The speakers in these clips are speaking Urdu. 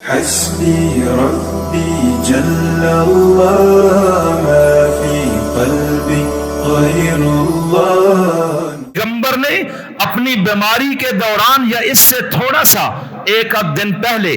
حسبي ربي جل الله ما في قلبي غير الله۔ پیغمبر نے اپنی بیماری کے دوران یا اس سے تھوڑا سا ایک آدھ دن پہلے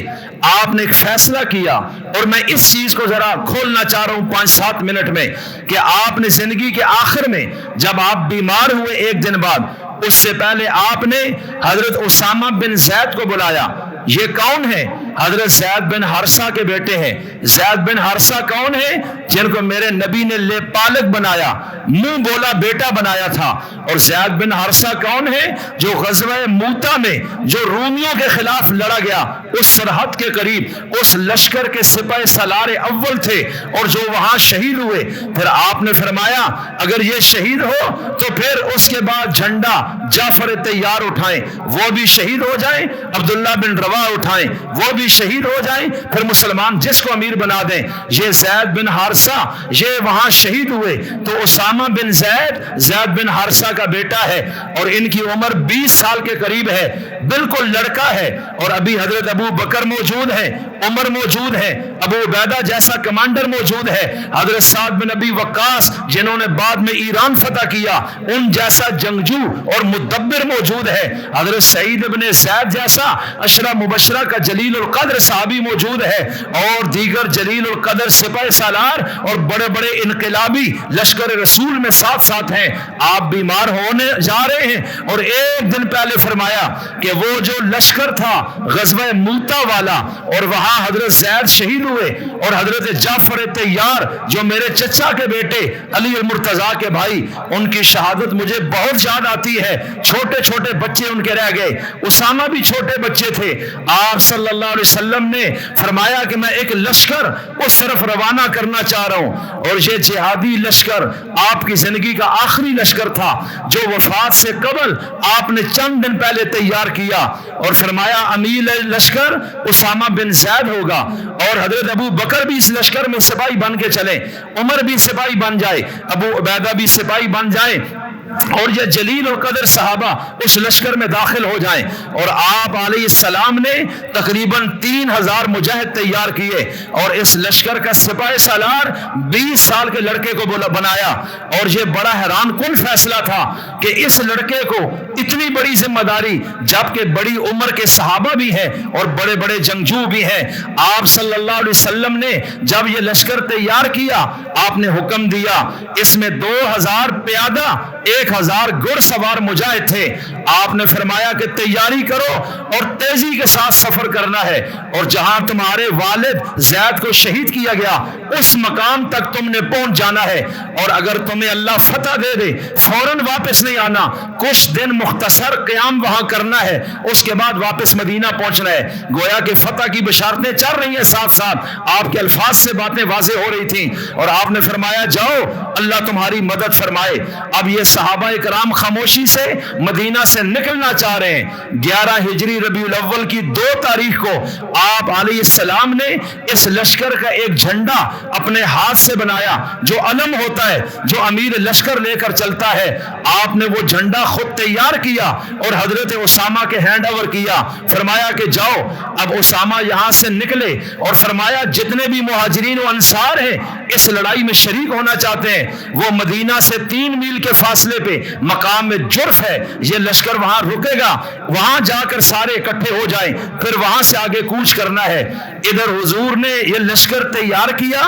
آپ نے ایک فیصلہ کیا، اور میں اس چیز کو ذرا کھولنا چاہ رہا ہوں 5-7 منٹ میں، کہ آپ نے زندگی کے آخر میں جب آپ بیمار ہوئے ایک دن بعد، اس سے پہلے آپ نے حضرت اسامہ بن زید کو بلایا۔ یہ کون ہے؟ حضرت زید بن حارثہ کے بیٹے ہیں۔ زید بن حارثہ کون ہے؟ جن کو میرے نبی نے لے پالک بنایا، منہ بولا بیٹا بنایا تھا۔ اور زید بن حارثہ کون ہے؟ جو غزوہ موتا میں جو رومیوں کے خلاف لڑا گیا، اس سرحد کے قریب اس لشکر کے سپاہ سالار اول تھے، اور جو وہاں شہید ہوئے۔ پھر آپ نے فرمایا اگر یہ شہید ہو تو پھر اس کے بعد جھنڈا جعفر تیار اٹھائیں، وہ بھی شہید ہو جائیں، عبداللہ بن رواح اٹھائیں، وہ بھی شہید ہو جائیں، پھر مسلمان جس کو امیر بنا دیں۔ یہ زید بن حارثہ یہ وہاں شہید ہوئے، تو اسامہ بن زید زید بن حارثہ کا بیٹا ہے، اور ان کی عمر 20 سال کے قریب ہے، بالکل لڑکا ہے۔ اور ابھی حضرت ابو بکر موجود ہے، عمر موجود ہے، ابو عبیدہ جیسا کمانڈر موجود ہے، حضرت سعد بن ابی وقاص جنہوں نے بعد میں ایران فتح کیا ان جیسا جنگجو اور مدبر موجود ہے، حضرت سعید بن زید جیسا عشرہ مبشرہ کا جلیل القدر صحابی موجود ہے، اور دیگر جلیل القدر سپاہ سالار اور بڑے بڑے انقلابی لشکر رسول میں ساتھ ساتھ ہیں۔ آپ بیمار ہونے جا رہے ہیں، اور ایک دن پہلے فرمایا کہ وہ جو لشکر تھا غزوہ موتا والا، اور وہاں حضرت زید شہید ہوئے، اور حضرت جعفر تیار جو میرے چچا کے بیٹے علی المرتضیٰ کے بھائی، ان کی شہادت مجھے بہت یاد آتی ہے۔ چھوٹے چھوٹے بچے ان کے رہ گئے، اسامہ بھی چھوٹے بچے تھے۔ آپ صلی اللہ علیہ وسلم نے فرمایا کہ میں ایک لشکر اس طرف روانہ کرنا چاہ رہا ہوں، اور یہ جہادی لشکر آپ کی زندگی کا آخری لشکر تھا جو وفات سے قبل آپ نے چند دن پہلے تیار کیا، اور فرمایا امیر لشکر اسامہ بن زید ہوگا، اور حضرت ابو بکر بھی اس لشکر میں سپاہی بن کے چلے، عمر بھی سپاہی بن جائے، ابو عبیدہ بھی سپاہی بن جائے، اور یہ جلیل القدر صحابہ اس لشکر میں داخل ہو جائیں۔ اور آپ علیہ السلام نے تقریباً 3000 مجاہد تیار کیے، اور اس لشکر کا سپاہ سالار 20 سال کے لڑکے کو بنایا۔ اور یہ بڑا حیران کن فیصلہ تھا کہ اس لڑکے کو اتنی بڑی ذمہ داری، جبکہ بڑی عمر کے صحابہ بھی ہیں اور بڑے بڑے جنگجو بھی ہیں۔ آپ صلی اللہ علیہ وسلم نے جب یہ لشکر تیار کیا، آپ نے حکم دیا اس میں 2000 پیادہ 1000 گھڑ سوار مجاہد تھے۔ آپ نے فرمایا کہ تیاری کرو اور تیزی کے ساتھ سفر کرنا ہے، اور جہاں تمہارے والد زید کو شہید کیا گیا اس مقام تک تم نے پہنچ جانا ہے، اور اگر تمہیں اللہ فتح دے دے فوراً واپس نہیں آنا، کچھ دن مختصر قیام وہاں کرنا ہے، اس کے بعد واپس مدینہ پہنچنا ہے۔ گویا کہ فتح کی بشارتیں چل رہی ہیں، ساتھ ساتھ آپ کے الفاظ سے باتیں واضح ہو رہی تھیں، اور آپ نے فرمایا جاؤ اللہ تمہاری مدد فرمائے۔ اب یہ صحابہ کرام خاموشی سے مدینہ سے نکلنا چاہ رہے ہیں۔ 11 ہجری ربیع الاول کی 2 تاریخ کو آپ علیہ السلام نے اس لشکر کا ایک جھنڈا اپنے ہاتھ سے بنایا، جو علم ہوتا ہے، جو امیر لشکر لے کر چلتا ہے۔ آپ نے وہ جھنڈا خود تیار کیا اور حضرت اسامہ کے ہینڈ اوور کیا، فرمایا کہ جاؤ۔ اب اسامہ یہاں سے نکلے اور فرمایا جتنے بھی مہاجرین و انصار ہیں اس لڑائی میں شریک ہونا چاہتے ہیں، وہ مدینہ سے 3 میل کے فاصلے پہ مقام میں جرف ہے، یہ لشکر وہاں رکے گا، وہاں جا کر سارے اکٹھے ہو جائیں، پھر وہاں سے آگے کوچ کرنا ہے۔ ادھر حضور نے یہ لشکر تیار کیا،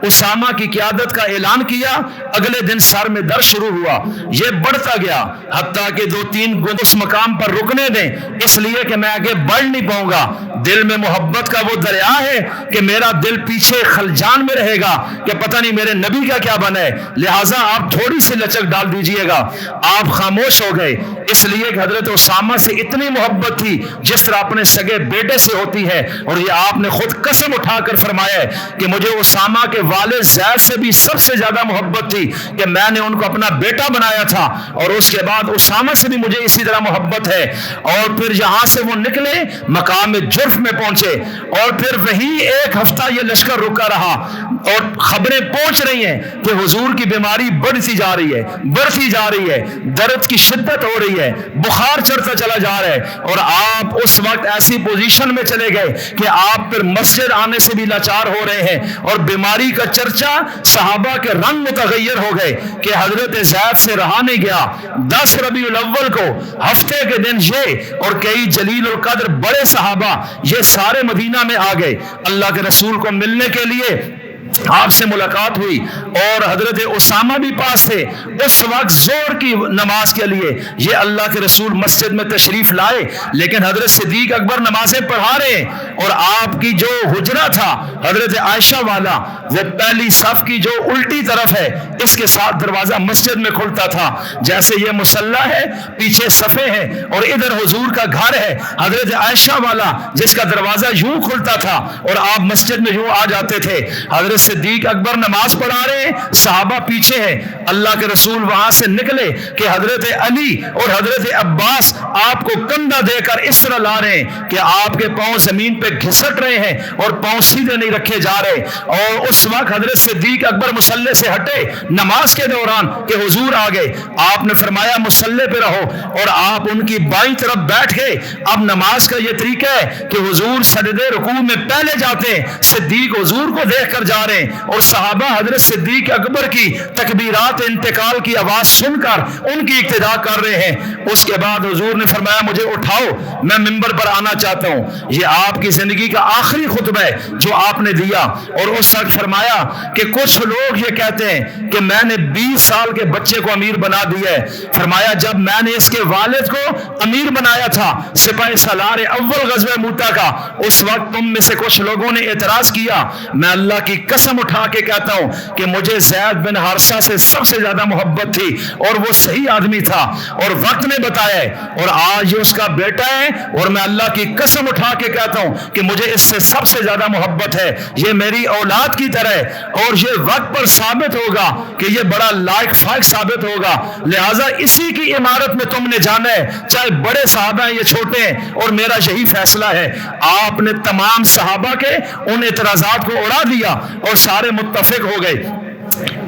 اسامہ کی قیادت کا اعلان کیا، اگلے دن سر میں درد شروع ہوا، یہ بڑھتا گیا، حتیٰ کہ 2-3 گن اس مقام پر رکنے دیں، اس لیے کہ میں آگے بڑھ نہیں پاؤں گا۔ دل میں محبت کا وہ دریا ہے کہ میرا دل پیچھے خلجان میں رہے گا کہ پتہ نہیں میرے نبی کا کیا بنا ہے، لہٰذا آپ تھوڑی سی لچک ڈال دیجئے گا۔ آپ خاموش ہو گئے، اس لیے کہ حضرت اسامہ سے اتنی محبت تھی جس طرح اپنے سگے بیٹے سے ہوتی ہے، اور یہ آپ نے خود قسم اٹھا کر فرمایا ہے کہ مجھے اسامہ کے والد زید سے بھی سب سے زیادہ محبت تھی کہ میں نے ان کو اپنا بیٹا بنایا تھا، اور اس کے بعد اسامہ سے بھی مجھے اسی طرح محبت ہے۔ اور پھر یہاں سے وہ نکلے، مقام جرف میں پہنچے، اور پھر وہیں 1 ہفتہ یہ لشکر رکا رہا، اور خبریں پہنچ رہی ہیں کہ حضور کی بیماری بڑھتی جا رہی ہے، بڑھتی جا رہی ہے، درد کی شدت ہو رہی ہے, بخار چڑھتا چلا جا رہا ہے, اور آپ اس وقت ایسی پوزیشن میں چلے گئے کہ آپ پھر مسجد آنے سے بھی لاچار ہو رہے ہیں, اور بیماری کا چرچا صحابہ کے رنگ متغیر ہو گئے کہ حضرت زید سے رہا نہیں گیا. 10 ربیع الاول کو ہفتے کے دن یہ اور کئی جلیل القدر بڑے صحابہ یہ سارے مدینہ میں آ گئے. اللہ کے رسول کو ملنے کے لیے آپ سے ملاقات ہوئی, اور حضرت اسامہ بھی پاس تھے. اس وقت ظہر کی نماز کے لیے یہ اللہ کے رسول مسجد میں تشریف لائے, لیکن حضرت صدیق اکبر نمازیں پڑھا رہے ہیں, اور آپ کی جو حجرہ تھا حضرت عائشہ والا وہ پہلی صف کی جو الٹی طرف ہے اس کے ساتھ دروازہ مسجد میں کھلتا تھا. جیسے یہ مصلی ہے, پیچھے صفیں ہیں, اور ادھر حضور کا گھر ہے حضرت عائشہ والا جس کا دروازہ یوں کھلتا تھا اور آپ مسجد میں یوں آ جاتے تھے. حضرت صدیق اکبر نماز پڑھا رہے ہیں, صحابہ پیچھے ہیں. اللہ کے رسول وہاں سے نکلے کہ حضرت علی اور حضرت عباس آپ کو کندھا دے کر اس طرح لا رہے ہیں کہ آپ کے پاؤں زمین پہ گھسٹ رہے ہیں اور پاؤں سیدھے نہیں رکھے جا رہے. اور اس وقت حضرت صدیق اکبر مصلی سے ہٹے نماز کے دوران کہ حضور آ گئے. آپ نے فرمایا مصلی پہ رہو, اور آپ ان کی بائیں طرف بیٹھ گئے. اب نماز کا یہ طریقہ ہے کہ حضور سجدے رکوع میں پہلے جاتے ہیں, صدیق حضور کو دیکھ کر جا رہے ہیں, اور صحابہ حضرت صدیق اکبر کی تکبیرات انتقال کی آواز سن کر ان کی اقتداء کر رہے ہیں. اس کے بعد حضور نے فرمایا مجھے اٹھاؤ, میں منبر پر آنا چاہتا ہوں. یہ آپ کی زندگی کا آخری خطبہ ہے جو آپ نے دیا. اور اس وقت فرمایا کہ کچھ لوگ یہ کہتے ہیں کہ میں نے 20 سال کے بچے کو امیر بنا دیا ہے. فرمایا جب میں نے اس کے والد کو امیر بنایا تھا سپاہ سالار اول غزوہ موتا کا, اس وقت تم میں سے کچھ لوگوں نے اعتراض کیا. میں اللہ کی قسم اٹھا کے کہتا ہوں کہ مجھے زید بن حارثہ سے سب سے زیادہ محبت تھی, اور وہ صحیح آدمی تھا, اور وقت نے بتایا ہے, اور آج یہ اس کا بیٹا ہے. اور میں اللہ کی قسم اٹھا کے کہتا ہوں کہ مجھے اس سے سب سے زیادہ محبت ہے. یہ میری اولاد کی طرح ہے, اور یہ وقت پر ثابت ہوگا کہ یہ بڑا لائق فائق ثابت ہوگا. لہٰذا اسی کی عمارت میں تم نے جانا ہے, چاہے بڑے صحابہ ہیں یا چھوٹے ہیں, اور میرا یہی فیصلہ ہے. آپ نے تمام صحابہ کے ان اعتراضات کو اڑا دیا اور سارے متفق ہو گئے.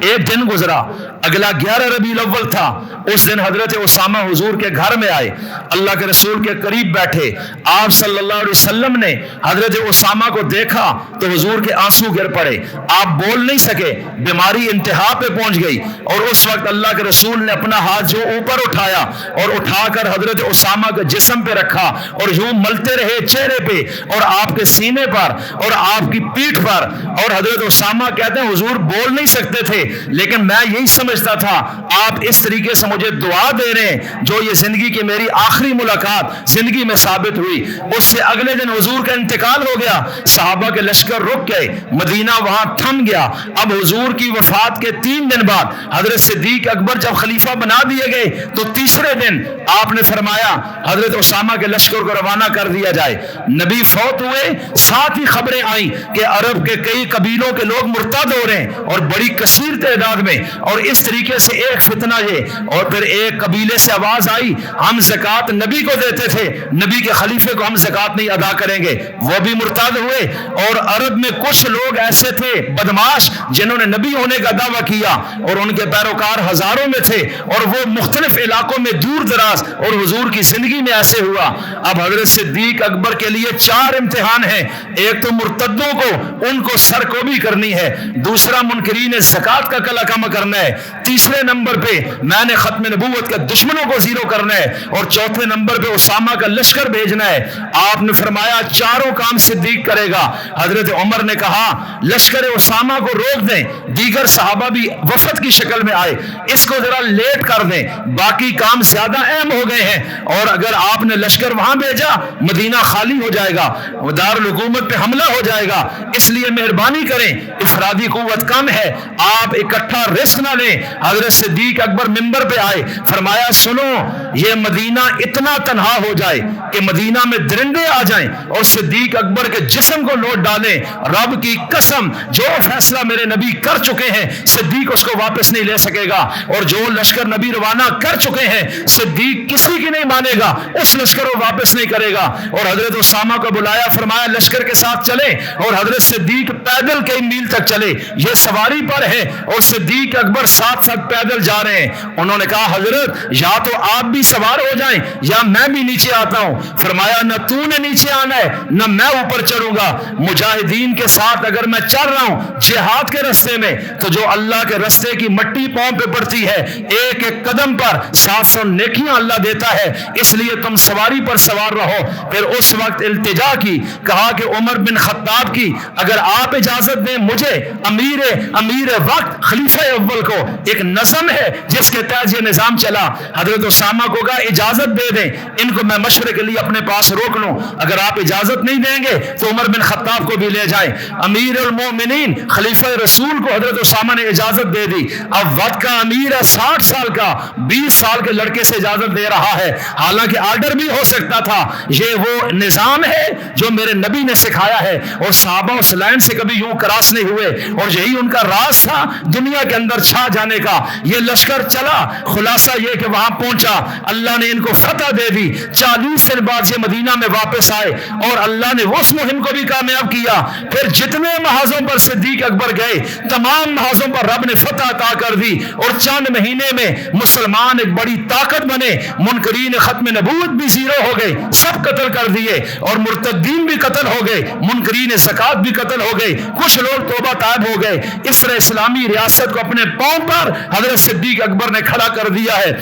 ایک دن گزرا, اگلا 11 ربیع الاول تھا. اس دن حضرت اسامہ حضور کے گھر میں آئے, اللہ کے رسول کے قریب بیٹھے. آپ صلی اللہ علیہ وسلم نے حضرت اسامہ کو دیکھا تو حضور کے آنسو گر پڑے. آپ بول نہیں سکے, بیماری انتہا پہ پہنچ گئی. اور اس وقت اللہ کے رسول نے اپنا ہاتھ جو اوپر اٹھایا اور اٹھا کر حضرت اسامہ کے جسم پہ رکھا, اور یوں ملتے رہے چہرے پہ اور آپ کے سینے پر اور آپ کی پیٹھ پر. اور حضرت اسامہ کہتے ہیں حضور بول نہیں سکتے تھے, لیکن میں یہی سمجھتا تھا آپ اس طریقے سے مجھے دعا دے رہے ہیں جو یہ زندگی کی میری آخری ملاقات زندگی میں ثابت ہوئی. اس سے اگلے دن حضور کا انتقال ہو گیا. صحابہ کے لشکر رک گئے, مدینہ وہاں تھم گیا. اب حضور کی وفات کے 3 دن بعد حضرت صدیق اکبر جب خلیفہ بنا دیے گئے تو تیسرے دن آپ نے فرمایا حضرت اسامہ کے لشکر کو روانہ کر دیا جائے. نبی فوت ہوئے, ساتھ ہی خبریں آئیں کہ عرب کے کئی قبیلوں کے لوگ مرتد ہو رہے ہیں, اور بڑی کثیر تعداد میں. اور اس طریقے سے ایک فتنہ ہے. اور پھر ایک قبیلے سے آواز آئی ہم زکوٰۃ نبی کو دیتے تھے, نبی کے خلیفے کو ہم زکوٰۃ نہیں ادا کریں گے. وہ بھی مرتد ہوئے. اور عرب میں کچھ لوگ ایسے تھے بدماش جنہوں نے نبی ہونے کا دعویٰ کیا, اور ان کے پیروکار ہزاروں میں تھے, اور وہ مختلف علاقوں میں دور دراز. اور حضور کی زندگی میں ایسے ہوا. اب حضرت صدیق اکبر کے لیے 4 امتحان ہیں. ایک تو مرتدوں کو ان کو سرکوبی کرنی ہے, دوسرا منکرین زکوٰۃ کا کلا کم کرنا ہے, تیسرے نمبر پہ میں نے ختم نبوت کے دشمنوں کو زیرو کرنا ہے, اور چوتھے نمبر پہ اسامہ کا لشکر بھیجنا ہے. آپ نے فرمایا چاروں کام صدیق کرے گا. حضرت عمر نے کہا لشکر اسامہ کو روک دیں, دیگر صحابہ بھی وفد کی شکل میں آئے, اس کو ذرا لیٹ کر دیں, باقی کام زیادہ اہم ہو گئے ہیں. اور اگر آپ نے لشکر وہاں بھیجا مدینہ خالی ہو جائے گا, دارالحکومت پہ حملہ ہو جائے گا, اس لیے مہربانی کریں, افرادی قوت کم ہے, آپ اکٹھا رسک نہ لیں. حضرت صدیق اکبر منبر پہ آئے, فرمایا سنو یہ مدینہ اتنا تنہا ہو جائے کہ مدینہ میں درندے آ جائیں اور صدیق اکبر کے جسم کو لوٹ ڈالیں, رب کی قسم جو فیصلہ میرے نبی کر چکے ہیں صدیق اس کو واپس نہیں لے سکے گا, اور جو لشکر نبی روانہ کر چکے ہیں صدیق کسی کی نہیں مانے گا, اس لشکر کو واپس نہیں کرے گا. اور حضرت اسامہ کو بلایا, فرمایا لشکر کے ساتھ چلیں, اور حضرت صدیق پیدل کئی میل تک چلے, یہ سواری پر ہے, اور صدیق اکبر ساتھ ساتھ پیدل جا رہے ہیں. انہوں نے کہا حضرت یا تو آپ بھی سوار ہو جائیں یا میں بھی نیچے آتا ہوں. فرمایا نہ تو نے نیچے آنا ہے نہ میں اوپر چڑھوں گا. مجاہدین کے ساتھ اگر میں چل رہا ہوں جہاد کے راستے میں تو جو اللہ کے راستے کی مٹی پاؤں پہ پڑتی ہے ایک ایک قدم پر 700 نیکیاں اللہ دیتا ہے. اس لیے تم سواری پر سوار رہو. پھر اس وقت التجا کی, کہا کہ عمر بن خطاب کی اگر آپ اجازت دیں مجھے امیر وقت خلیفہ اول کو, ایک نظم ہے جس کے تحت یہ نظام چلا. حضرت اسامہ کو کہا اجازت دے دیں ان کو میں مشورے کے لیے اپنے پاس روک لوں, اگر آپ اجازت نہیں دیں گے تو عمر بن خطاب کو بھی لے جائیں. امیر المومنین خلیفہ رسول کو حضرت اسامہ نے اجازت دے دی. اب وقت کا امیر ہے 60 سال کا, 20 سال کے لڑکے سے اجازت دے رہا ہے, حالانکہ آرڈر بھی ہو سکتا تھا. یہ وہ نظام ہے جو میرے نبی نے سکھایا ہے اور صحابہ اس لائن سے کبھی یوں کراس نہیں ہوئے, اور یہی ان کا راز تھا دنیا کے اندر چھا جانے کا. یہ لشکر چلا, خلاصہ یہ کہ وہاں پہنچا, اللہ نے ان کو فتح دے دی. 40 دن بعد یہ مدینہ میں واپس آئے اور اللہ نے اس مہم کو بھی کامیاب کیا. پھر جتنے محاذوں پر صدیق اکبر گئے تمام محاذوں پر رب نے فتح عطا کر دی اور چند مہینے میں مسلمان ایک بڑی طاقت بنے. منکرین ختم نبوت بھی زیرو ہو گئے, سب قتل کر دیے, اور مرتدین بھی قتل ہو گئے, منکرین زکات بھی قتل ہو گئے, کچھ لوگ توبہ طائب ہو گئے. اس طرح اسلامی ریاست کو اپنے پاؤں پر حضرت صدیق اکبر نے کھڑا کر دیا ہے.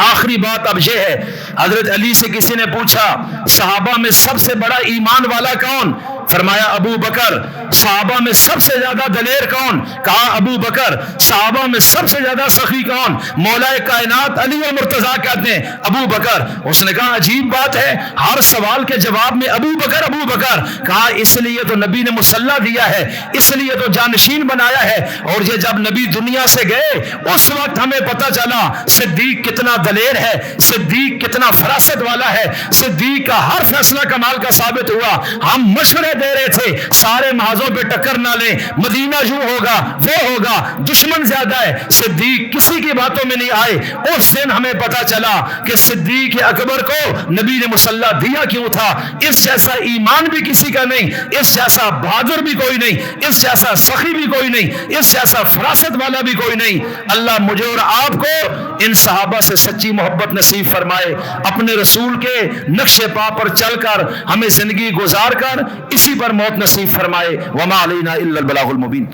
آخری بات اب یہ ہے, حضرت علی سے کسی نے پوچھا صحابہ میں سب سے بڑا ایمان والا کون؟ فرمایا ابو بکر. صحابہ میں سب سے زیادہ دلیر کون؟ کہا ابو بکر. صحابہ میں سب سے زیادہ سخی کون؟ مولا کائنات علی اور مرتضیٰ کہتے ہیں ابو بکر. اس نے کہا عجیب بات ہے, ہر سوال کے جواب میں ابو بکر ابو بکر. کہا اس لیے تو نبی نے مصلی دیا ہے, اس لیے تو جانشین بنایا ہے, اور یہ جب نبی دنیا سے گئے اس وقت ہمیں پتہ چلا صدیق کتنا دلیر ہے, صدیق کتنا فراست والا ہے, صدیق کا ہر فیصلہ کمال کا ثابت ہوا. ہم مشورے دے رہے تھے سارے محاذوں پہ ٹکر نہ لیں, مدینہ یوں ہوگا وہ ہوگا, دشمن زیادہ ہے, صدیق کسی کی باتوں میں نہیں آئے. اس دن ہمیں پتا چلا کہ صدیق اکبر کو نبی نے مصلی دیا کیوں تھا. اس جیسا ایمان بھی کسی کا نہیں, اس جیسا بہادر بھی کوئی نہیں, اس جیسا سخی بھی کوئی نہیں, اس جیسا فراست والا بھی کوئی نہیں. اللہ مجھے اور آپ کو ان صحابہ سے سچی محبت نصیب فرمائے, اپنے رسول کے نقش پا پر چل کر ہمیں زندگی گزار کر اسی پر موت نصیب فرمائے. وما علینا الا البلاغ المبین.